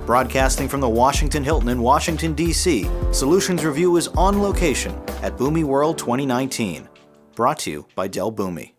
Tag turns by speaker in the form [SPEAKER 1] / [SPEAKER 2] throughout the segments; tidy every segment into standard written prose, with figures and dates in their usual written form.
[SPEAKER 1] Broadcasting from the Washington Hilton in Washington, D.C., Solutions Review is on location at Boomi World 2019. Brought to you by Dell Boomi.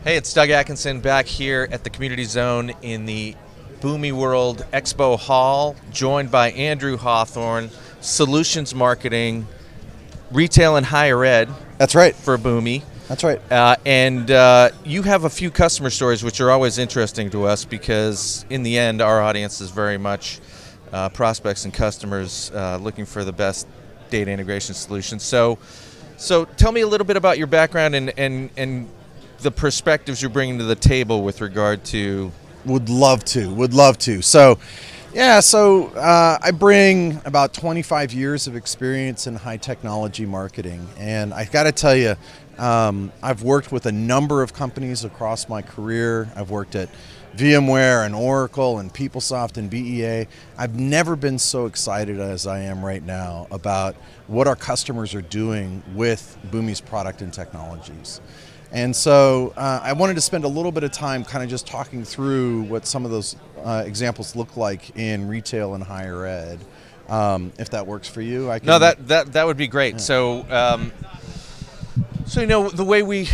[SPEAKER 2] Hey, it's Doug Atkinson back here at the Community Zone in the Boomi World Expo Hall, joined by Andrew Hawthorn, Solutions Marketing, Retail and Higher Ed.
[SPEAKER 3] That's right.
[SPEAKER 2] For Boomi.
[SPEAKER 3] That's right.
[SPEAKER 2] And you have a few customer stories which are always interesting to us because in the end our audience is very much prospects and customers looking for the best data integration solutions. So tell me a little bit about your background and the perspectives you're bringing to the table with regard to...
[SPEAKER 3] Would love to. So I bring about 25 years of experience in high technology marketing, and I got to tell you, I've worked with a number of companies across my career. I've worked at VMware and Oracle and PeopleSoft and BEA. I've never been so excited as I am right now about what our customers are doing with Boomi's product and technologies. And so I wanted to spend a little bit of time kind of just talking through what some of those examples look like in retail and higher ed. If that works for you, I can.
[SPEAKER 2] No, that would be great. Yeah. So you know the way we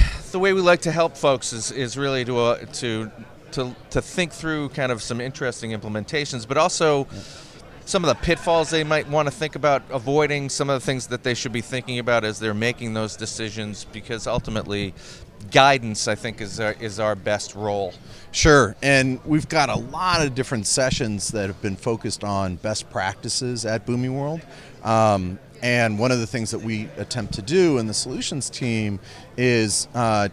[SPEAKER 2] like to help folks is really to think through kind of some interesting implementations, but also some of the pitfalls they might want to think about avoiding, some of the things that they should be thinking about as they're making those decisions, because ultimately guidance, I think, is our best role.
[SPEAKER 3] Sure, and we've got a lot of different sessions that have been focused on best practices at Boomi World. And one of the things that we attempt to do in the solutions team is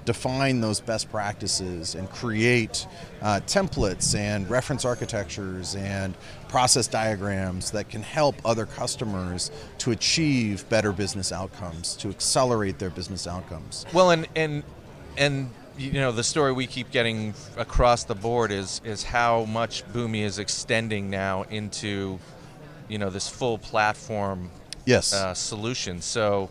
[SPEAKER 3] define those best practices and create templates and reference architectures and process diagrams that can help other customers to achieve better business outcomes, to accelerate their business outcomes.
[SPEAKER 2] Well, and you know, the story we keep getting across the board is how much Boomi is extending now into, you know, this full platform.
[SPEAKER 3] Yes.
[SPEAKER 2] Solution. So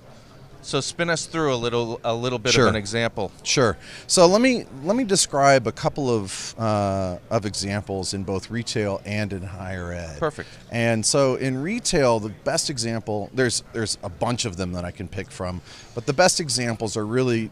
[SPEAKER 2] spin us through a little bit
[SPEAKER 3] Sure.
[SPEAKER 2] of an example.
[SPEAKER 3] Sure. So let me describe a couple of examples in both retail and in higher ed.
[SPEAKER 2] Perfect.
[SPEAKER 3] And so in retail, the best example, there's a bunch of them that I can pick from, but the best examples are really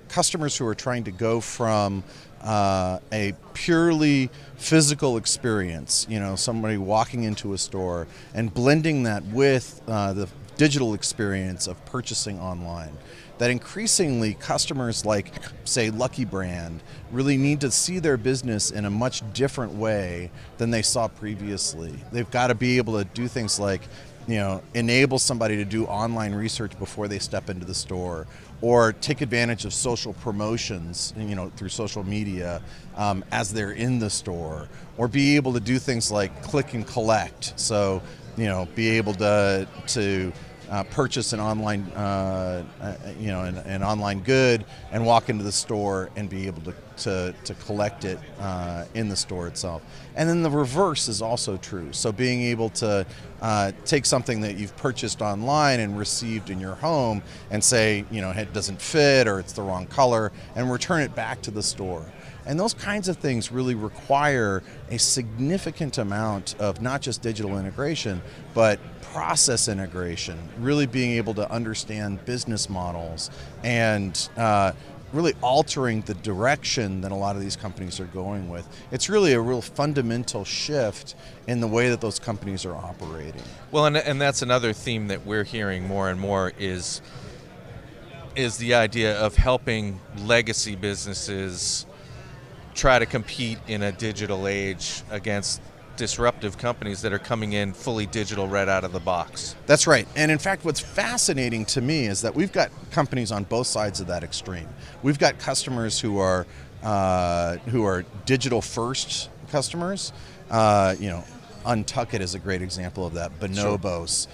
[SPEAKER 3] customers who are trying to go from a purely physical experience, you know, somebody walking into a store, and blending that with the digital experience of purchasing online. That increasingly customers like, say, Lucky Brand really need to see their business in a much different way than they saw previously. They've got to be able to do things like, you know, enable somebody to do online research before they step into the store, or take advantage of social promotions, you know, through social media as they're in the store, or be able to do things like click and collect. So, you know, be able to purchase an online, an online good and walk into the store and be able to collect it in the store itself. And then the reverse is also true. So being able to take something that you've purchased online and received in your home and say, you know, it doesn't fit or it's the wrong color, and return it back to the store. And those kinds of things really require a significant amount of not just digital integration, but process integration, really being able to understand business models and really altering the direction that a lot of these companies are going with. It's really a real fundamental shift in the way that those companies are operating.
[SPEAKER 2] Well, and that's another theme that we're hearing more and more is the idea of helping legacy businesses try to compete in a digital age against disruptive companies that are coming in fully digital right out of the box.
[SPEAKER 3] That's right. And in fact, what's fascinating to me is that we've got companies on both sides of that extreme. We've got customers who are digital first customers. Untuckit is a great example of that. Bonobos,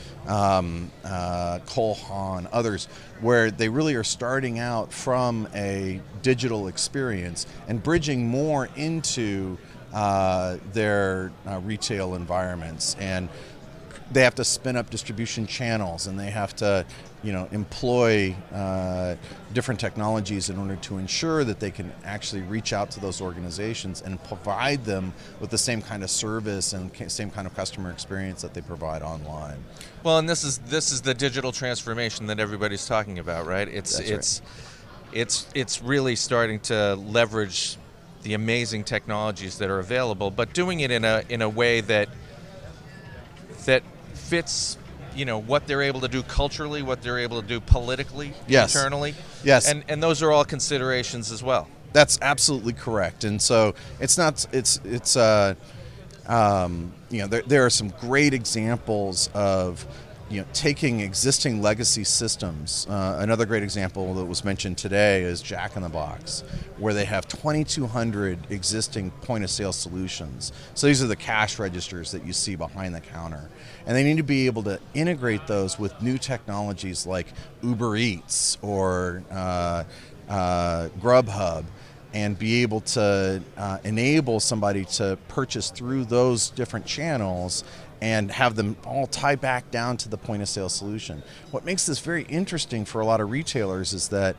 [SPEAKER 3] Cole Haan, others, where they really are starting out from a digital experience and bridging more into their retail environments and they have to spin up distribution channels, and they have to, employ different technologies in order to ensure that they can actually reach out to those organizations and provide them with the same kind of service and same kind of customer experience that they provide online.
[SPEAKER 2] Well, and this is the digital transformation that everybody's talking about, right? It's really starting to leverage the amazing technologies that are available, but doing it in a way that fits, what they're able to do culturally, what they're able to do politically,
[SPEAKER 3] yes.
[SPEAKER 2] internally.
[SPEAKER 3] Yes.
[SPEAKER 2] And those are all considerations as well.
[SPEAKER 3] That's absolutely correct. And so there are some great examples of taking existing legacy systems. Another great example that was mentioned today is Jack in the Box, where they have 2,200 existing point-of-sale solutions. So these are the cash registers that you see behind the counter. And they need to be able to integrate those with new technologies like Uber Eats or Grubhub, and be able to enable somebody to purchase through those different channels and have them all tie back down to the point-of-sale solution. What makes this very interesting for a lot of retailers is that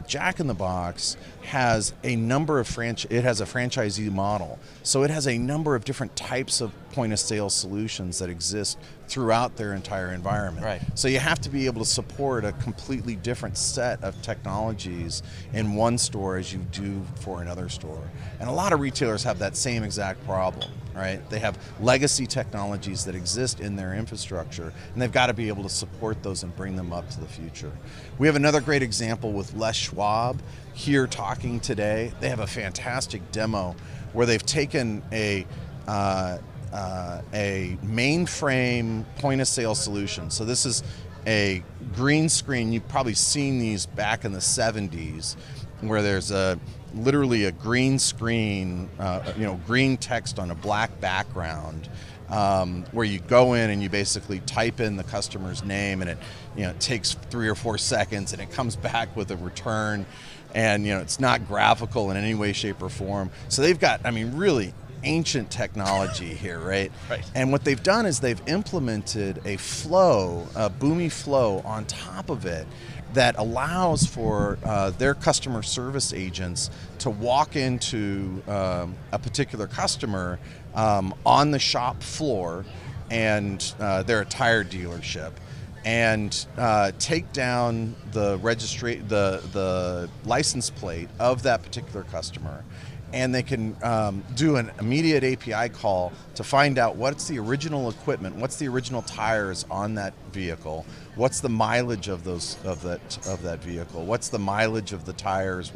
[SPEAKER 3] Jack in the Box has a number of it has a franchisee model, so it has a number of different types of point-of-sale solutions that exist throughout their entire environment.
[SPEAKER 2] Right.
[SPEAKER 3] So you have to be able to support a completely different set of technologies in one store as you do for another store. And a lot of retailers have that same exact problem, right? They have legacy technologies that exist in their infrastructure, and they've got to be able to support those and bring them up to the future. We have another great example with Schwab here talking today. They have a fantastic demo where they've taken a mainframe point-of-sale solution. So this is a green screen. You've probably seen these back in the 70s, where there's literally a green screen, green text on a black background, where you go in and you basically type in the customer's name, and it takes 3 or 4 seconds, and it comes back with a return, and it's not graphical in any way, shape, or form. So they've got, really ancient technology here, right?
[SPEAKER 2] Right.
[SPEAKER 3] And what they've done is they've implemented a flow, a Boomi flow on top of it that allows for their customer service agents to walk into a particular customer on the shop floor, and they're a tire dealership, and take down the the license plate of that particular customer. And they can do an immediate API call to find out what's the original equipment, what's the original tires on that vehicle, what's the mileage of that vehicle, what's the mileage of the tires,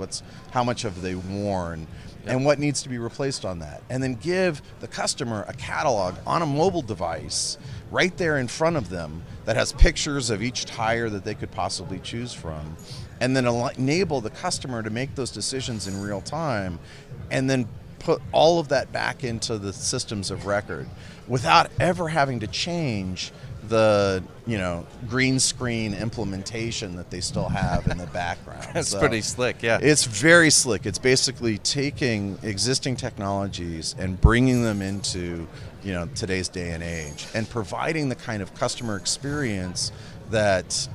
[SPEAKER 3] how much have they worn, and what needs to be replaced on that. And then give the customer a catalog on a mobile device right there in front of them that has pictures of each tire that they could possibly choose from, and then enable the customer to make those decisions in real time, and then put all of that back into the systems of record without ever having to change the green screen implementation that they still have in the background.
[SPEAKER 2] That's pretty slick, yeah.
[SPEAKER 3] It's very slick. It's basically taking existing technologies and bringing them into today's day and age, and providing the kind of customer experience that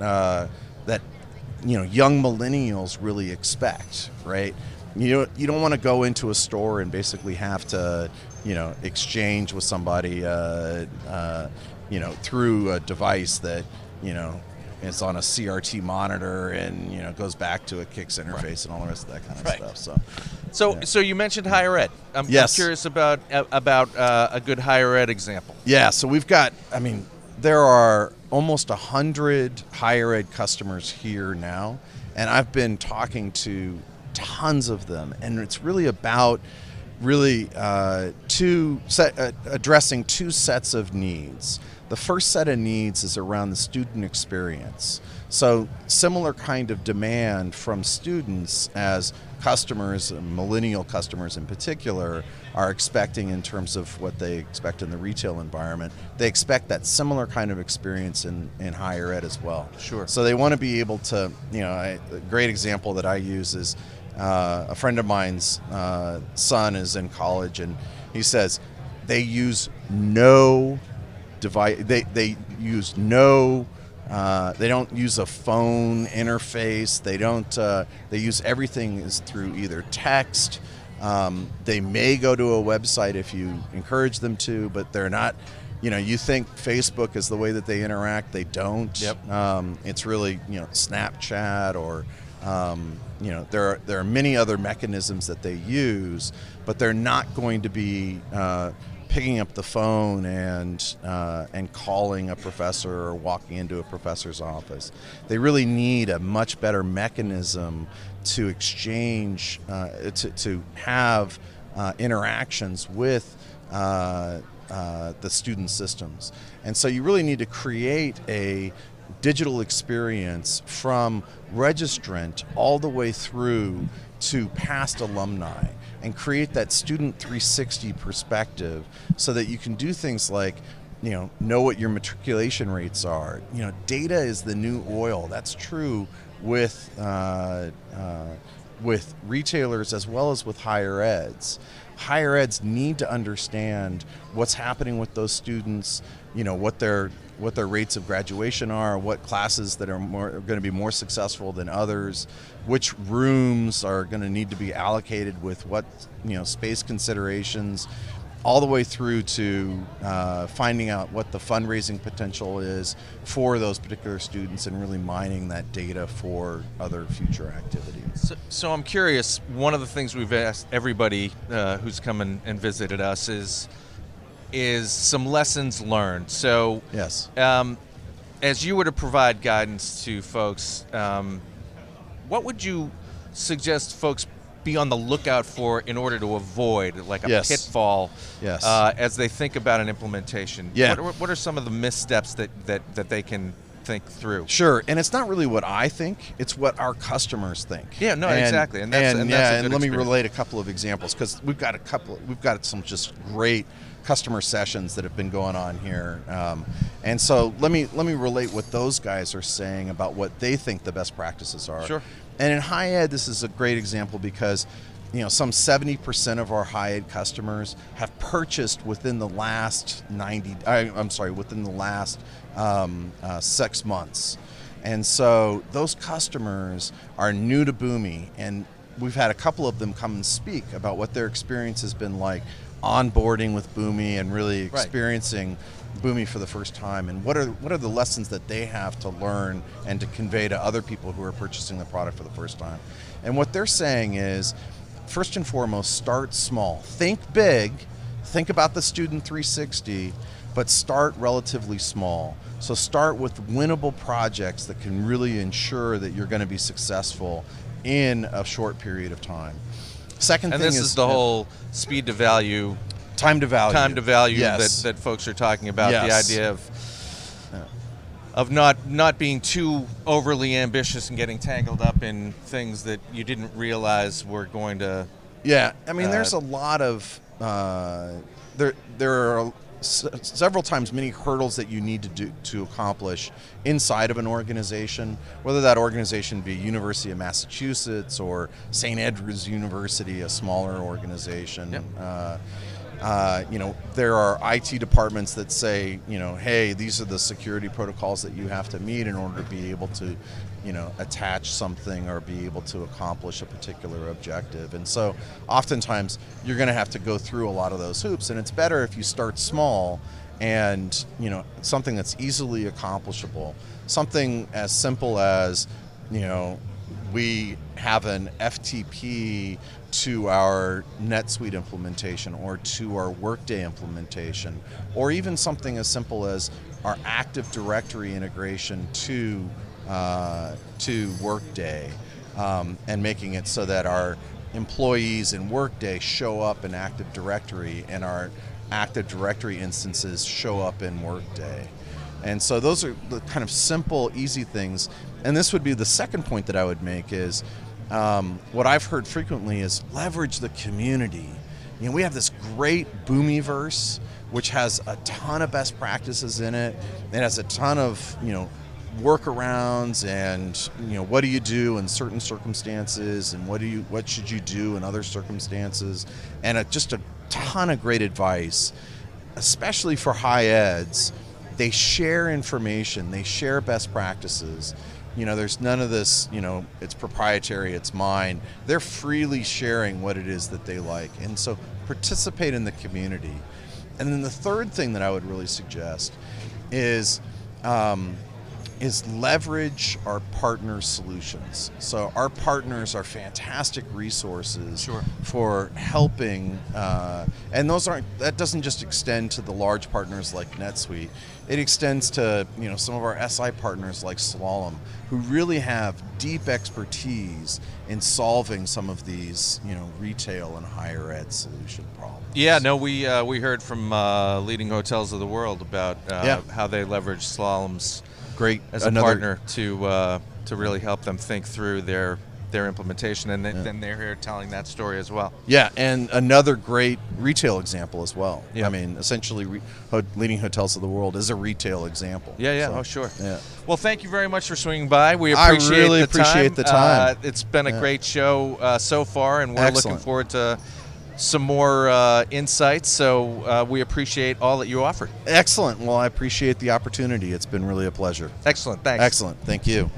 [SPEAKER 3] young millennials really expect, right? You don't want to go into a store and basically have to exchange with somebody through a device that it's on a CRT monitor and goes back to a KICS interface and all the rest of that kind of stuff.
[SPEAKER 2] So you mentioned higher ed. I'm curious about a good higher ed example.
[SPEAKER 3] Yeah, so we've got, there are almost 100 higher ed customers here now, and I've been talking to tons of them, and it's really about addressing two sets of needs. The first set of needs is around the student experience. So similar kind of demand from students as customers, millennial customers in particular, are expecting in terms of what they expect in the retail environment. They expect that similar kind of experience in higher ed as well.
[SPEAKER 2] Sure.
[SPEAKER 3] So they want to be able to, a great example that I use is a friend of mine's son is in college, and he says they use no device. They use no. They don't use a phone interface. They don't. They use everything is through either text. They may go to a website if you encourage them to, but they're not. You think Facebook is the way that they interact. They don't.
[SPEAKER 2] Yep.
[SPEAKER 3] It's really Snapchat or there are many other mechanisms that they use, but they're not going to be picking up the phone and calling a professor or walking into a professor's office. They really need a much better mechanism to exchange, to have interactions with the student systems. And so you really need to create a digital experience from registrant all the way through to past alumni, and create that student 360 perspective so that you can do things like know what your matriculation rates are. Data is the new oil. That's true with retailers as well as with higher eds. Higher eds need to understand what's happening with those students, what their rates of graduation are, what classes that are going to be more successful than others, which rooms are going to need to be allocated with what space considerations, all the way through to finding out what the fundraising potential is for those particular students and really mining that data for other future activities.
[SPEAKER 2] So I'm curious, one of the things we've asked everybody who's come and visited us is some lessons learned. So
[SPEAKER 3] yes,
[SPEAKER 2] as you were to provide guidance to folks, what would you suggest folks be on the lookout for in order to avoid like a
[SPEAKER 3] Yes.
[SPEAKER 2] pitfall
[SPEAKER 3] Yes.
[SPEAKER 2] as they think about an implementation?
[SPEAKER 3] Yeah.
[SPEAKER 2] What are some of the missteps that they can think through?
[SPEAKER 3] Sure, and it's not really what I think; it's what our customers think.
[SPEAKER 2] Yeah, no,
[SPEAKER 3] And-
[SPEAKER 2] exactly, and that's a
[SPEAKER 3] and
[SPEAKER 2] good
[SPEAKER 3] let me
[SPEAKER 2] experience.
[SPEAKER 3] relate a couple of examples because we've got some just great customer sessions that have been going on here, and so let me relate what those guys are saying about what they think the best practices are.
[SPEAKER 2] Sure.
[SPEAKER 3] And in high ed, this is a great example because some 70% of our high ed customers have purchased within the last within the last 6 months. And so those customers are new to Boomi, and we've had a couple of them come and speak about what their experience has been like onboarding with Boomi and really experiencing Boomi for the first time, and what are the lessons that they have to learn and to convey to other people who are purchasing the product for the first time. And what they're saying is, first and foremost, start small. Think big, think about the student 360, but start relatively small. So start with winnable projects that can really ensure that you're going to be successful in a short period of time. Second
[SPEAKER 2] And
[SPEAKER 3] thing
[SPEAKER 2] this is the whole speed to value,
[SPEAKER 3] time to value. Yes.
[SPEAKER 2] that folks are talking about.
[SPEAKER 3] Yes.
[SPEAKER 2] The idea of not being too overly ambitious and getting tangled up in things that you didn't realize were going to.
[SPEAKER 3] Yeah, I mean, there's a lot of there are several times many hurdles that you need to do to accomplish inside of an organization, whether that organization be University of Massachusetts or St. Edward's University, a smaller organization.
[SPEAKER 2] Yep.
[SPEAKER 3] There are IT departments that say, hey, these are the security protocols that you have to meet in order to be able to, attach something or be able to accomplish a particular objective. And so oftentimes you're going to have to go through a lot of those hoops, and it's better if you start small and, something that's easily accomplishable. Something as simple as, we have an FTP to our NetSuite implementation or to our Workday implementation, or even something as simple as our Active Directory integration to Workday, and making it so that our employees in Workday show up in Active Directory and our Active Directory instances show up in Workday. And so those are the kind of simple, easy things. And this would be the second point that I would make is, what I've heard frequently is leverage the community. We have this great Boomiverse, which has a ton of best practices in it. It has a ton of, workarounds and, what do you do in certain circumstances and what should you do in other circumstances, and just a ton of great advice, especially for high eds They share information. They share best practices. There's none of this, it's proprietary, it's mine. They're freely sharing what it is that they like. And so participate in the community. And then the third thing that I would really suggest is leverage our partner solutions. So our partners are fantastic resources for helping, and that doesn't just extend to the large partners like NetSuite. It extends to some of our SI partners like Slalom, who really have deep expertise in solving some of these retail and higher ed solution problems.
[SPEAKER 2] Yeah, no, we heard from leading hotels of the world about how they leverage Slalom's
[SPEAKER 3] great
[SPEAKER 2] as a partner to really help them think through their implementation, and then they're here telling that story as well.
[SPEAKER 3] Yeah, and another great retail example as well.
[SPEAKER 2] Yeah.
[SPEAKER 3] I mean, essentially, leading hotels of the world is a retail example.
[SPEAKER 2] Yeah.
[SPEAKER 3] So,
[SPEAKER 2] Oh, sure.
[SPEAKER 3] Yeah.
[SPEAKER 2] Really thank you very much for swinging by. We
[SPEAKER 3] I
[SPEAKER 2] appreciate
[SPEAKER 3] really appreciate the time.
[SPEAKER 2] It's been a great show so far, and we're
[SPEAKER 3] Excellent.
[SPEAKER 2] looking forward to some more insights. So we appreciate all that you offered.
[SPEAKER 3] Excellent. Well, I appreciate the opportunity. It's been really a pleasure.
[SPEAKER 2] Excellent. Thanks.
[SPEAKER 3] Excellent. Thank you.